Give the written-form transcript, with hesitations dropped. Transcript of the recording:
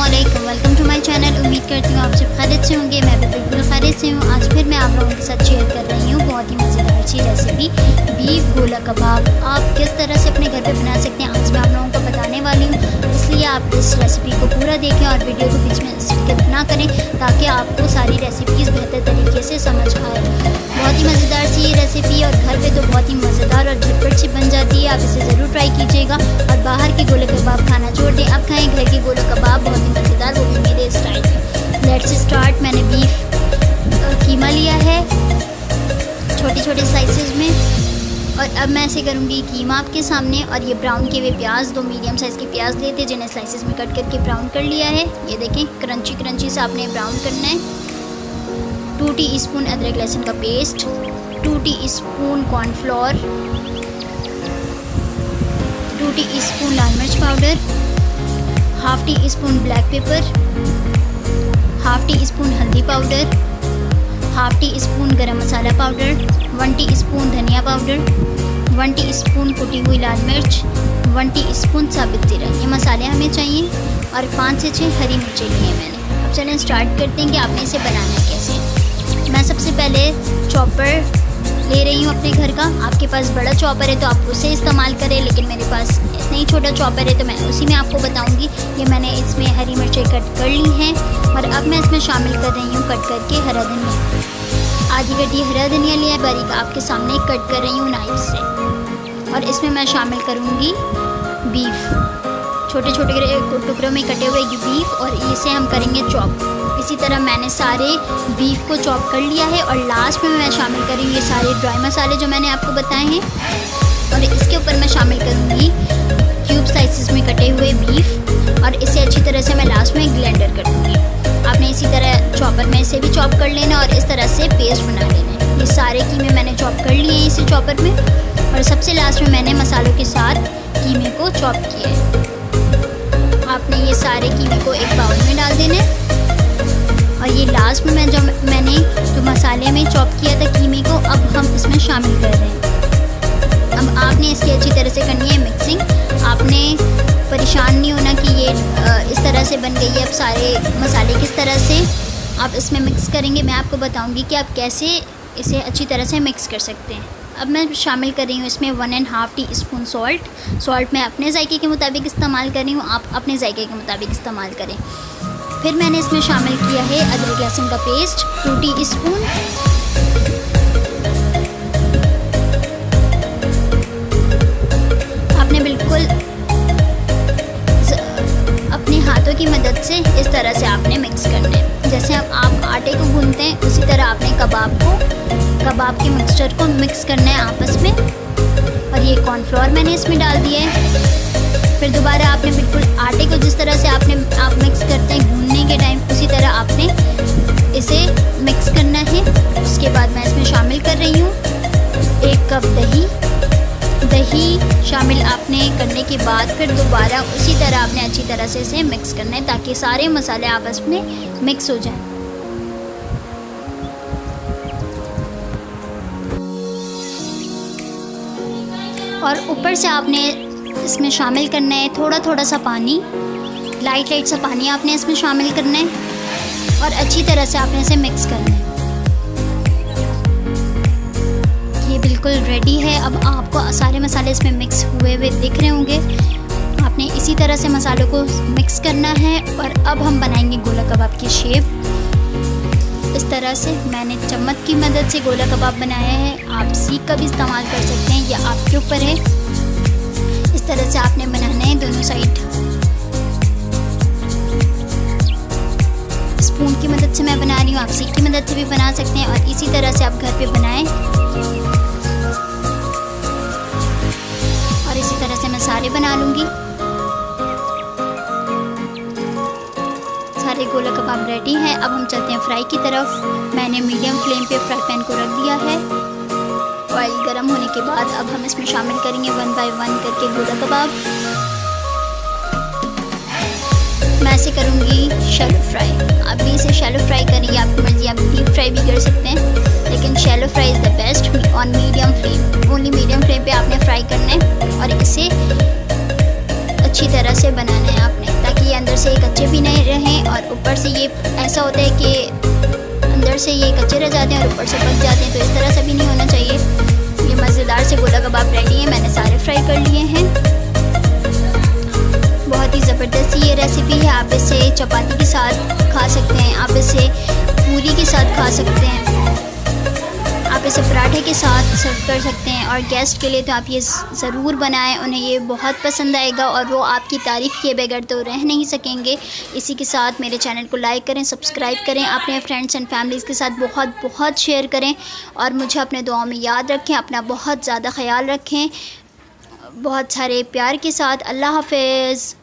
अस्सलामुअलैकुम, welcome to my channel. उम्मीद करती हूँ आप सब खैरियत से होंगे। मैं भी बिल्कुल खैरियत से हूँ। आज फिर मैं आप लोगों के साथ शेयर कर रही हूँ बहुत ही मज़ेदार सी रेसिपी, बीफ गोला कबाब। आप किस तरह से अपने घर पे बना सकते हैं आज मैं आप लोगों को बताने वाली हूँ, इसलिए आप इस रेसिपी को पूरा देखें और वीडियो को बीच में स्किप ना करें ताकि आपको सारी रेसिपीज़ बेहतर तरीके से समझ आए। बहुत ही मज़ेदार सी ये रेसिपी और घर पे तो बहुत ही मज़ेदार और झटपट सी बन जाती है। आप इसे ज़रूर ट्राई कीजिएगा और बाहर के गोले कबाब खाना छोड़ दें, अब खाएं घर के गोले कबाब, बहुत ही मज़ेदार, वो भी मेरे स्टाइल में। Let's start. मैंने बीफ कीमा लिया है छोटे छोटे स्लाइसेस में और अब मैं ऐसे करूँगी कीमा आपके सामने। और ये ब्राउन किए हुए प्याज, 2 मीडियम साइज़ के प्याज लेते जिन्हें स्लाइसेस में कट करके ब्राउन कर लिया है। ये देखें क्रंची क्रंची से आपने ब्राउन करना है। 2 टीस्पून अदरक लहसुन का पेस्ट, 2 टीस्पून कॉर्नफ्लोर, 2 टीस्पून लाल मिर्च powder, half tea spoon black pepper, half tea spoon हल्दी पाउडर, हाफ टी स्पून गरम मसाला पाउडर, 1 टीस्पून धनिया पाउडर, 1 टीस्पून कुटी हुई लाल मिर्च, 1 टीस्पून साबित जीरा। ये मसाले हमें चाहिए और 5 से 6 हरी मिर्चें ली हैं मैंने। अब चलें स्टार्ट करते हैं कि आपने इसे बनाना है कैसे। मैं सबसे पहले चॉपर ले रही हूँ अपने घर का। आपके पास बड़ा चॉपर है तो आप उसे इस्तेमाल करें, लेकिन मेरे पास इतना ही छोटा चॉपर है तो मैं उसी में आपको बताऊँगी। ये मैंने इसमें हरी मिर्चें कट कर ली हैं और अब मैं इसमें शामिल कर रही हूँ कट करके हरा धनिया। आधी कटी हरा धनिया लिया है बारीक, आपके सामने कट कर रही हूँ नाइफ से। और इसमें मैं शामिल करूँगी बीफ, छोटे छोटे टुकड़ों में कटे हुए बीफ, और इसे हम करेंगे चॉप। इसी तरह मैंने सारे बीफ को चॉप कर लिया है और लास्ट में मैं शामिल करूँगी ये सारे ड्राई मसाले जो मैंने आपको बताए हैं। और इसके ऊपर मैं शामिल करूँगी क्यूब स्लाइसेस में कटे हुए बीफ और इसे अच्छी तरह से मैं लास्ट में ग्लेंडर कर दूँगी। आपने इसी तरह चॉपर में इसे भी चॉप कर लेना और इस तरह से पेस्ट बना लेना है। ये सारे कीमे मैंने चॉप कर लिए हैं इसी चॉपर में और सबसे लास्ट में मैंने मसालों के साथ कीमे को चॉप किया है। आपने ये सारे कीमे को एक बाउल में डाल देना है और ये लास्ट में मैंने जो मसाले में चॉप किया था कीमे को अब हम इसमें शामिल कर रहे हैं। अब आपने इसकी अच्छी तरह से करनी है मिक्सिंग। आपने परेशान नहीं होना कि ये इस तरह से बन गई है। अब सारे मसाले किस तरह से आप इसमें मिक्स करेंगे मैं आपको बताऊंगी कि आप कैसे इसे अच्छी तरह से मिक्स कर सकते हैं। अब मैं शामिल कर रही हूँ इसमें 1.5 टीस्पून सॉल्ट मैं अपने जायके के मुताबिक इस्तेमाल कर रही हूँ, आप अपने जायके के मुताबिक इस्तेमाल करें। फिर मैंने इसमें शामिल किया है अदरक लहसुन का पेस्ट 2 टीस्पून, आपने बिल्कुल अपने हाथों की मदद से इस तरह से आपने मिक्स करना है। जैसे अब आप आटे को गूंथते हैं उसी तरह आपने कबाब के मिक्सचर को मिक्स करना है आपस में। और ये कॉर्नफ्लोर मैंने इसमें डाल दिया है। फिर दोबारा आपने बिल्कुल आटे को जिस तरह से आप मिक्स करते हैं भूनने के टाइम उसी तरह आपने इसे मिक्स करना है। उसके बाद मैं इसमें शामिल कर रही हूँ 1 कप दही शामिल आपने करने के बाद फिर दोबारा उसी तरह आपने अच्छी तरह से इसे मिक्स करना है ताकि सारे मसाले आपस में मिक्स हो जाएं। और ऊपर से आपने इसमें शामिल करना है थोड़ा सा पानी, लाइट सा पानी आपने इसमें शामिल करना है और अच्छी तरह से आपने इसे मिक्स करना है। ये बिल्कुल रेडी है। अब आपको सारे मसाले इसमें मिक्स हुए दिख रहे होंगे। आपने इसी तरह से मसालों को मिक्स करना है और अब हम बनाएंगे गोला कबाब की शेप। इस तरह से मैंने चम्मच की मदद से गोला कबाब बनाया है। आप सीख का भी इस्तेमाल कर सकते हैं, यह आपके ऊपर है। इस तरह से आपने बनाना है दोनों साइड। स्पून की मदद से मैं बना रही हूँ, आप सीख की मदद से भी बना सकते हैं और इसी तरह से आप घर पे बनाएं। और इसी तरह से मैं सारे बना लूँगी। सारे गोला कबाब रेडी हैं। अब हम चलते हैं फ्राई की तरफ। मैंने मीडियम फ्लेम पे फ्राई पैन को रख दिया है। ऑयल गर्म होने के बाद अब हम इसमें शामिल करेंगे 1 बाय 1 करके गोला कबाब। मैं इसे करूँगी शैलो फ्राई। आप भी इसे शैलो फ्राई करिए, आपकी मर्जी, आप डीप फ्राई भी कर सकते हैं, लेकिन shallow fry is the best on medium flame. Only medium flame पे आपने फ्राई करना है और इसे अच्छी तरह से बनाना है आपने, ताकि ये अंदर से कच्चे भी नहीं रहें और ऊपर से ये ऐसा होता है कि अंदर से ये कच्चे रह जाते हैं और ऊपर से पक जाते हैं, तो इस तरह से भी नहीं होना चाहिए। ये मज़ेदार से गोला कबाब रेडी हैं, मैंने सारे फ्राई कर लिए हैं। बहुत ही ज़बरदस्त ये रेसिपी है। आप इसे चपाती के साथ खा सकते हैं, आप इसे पूरी के साथ खा सकते हैं, आप इसे पराठे के साथ सर्व कर सकते हैं। और गेस्ट के लिए तो आप ये ज़रूर बनाएं, उन्हें ये बहुत पसंद आएगा और वो आपकी तारीफ़ किए बगैर तो रह नहीं सकेंगे। इसी के साथ मेरे चैनल को लाइक करें, सब्सक्राइब करें, अपने फ्रेंड्स एंड फैमिलीज़ के साथ बहुत बहुत शेयर करें और मुझे अपने दुआओं में याद रखें। अपना बहुत ज़्यादा ख्याल रखें, बहुत सारे प्यार के साथ। अल्लाह हाफ़िज़।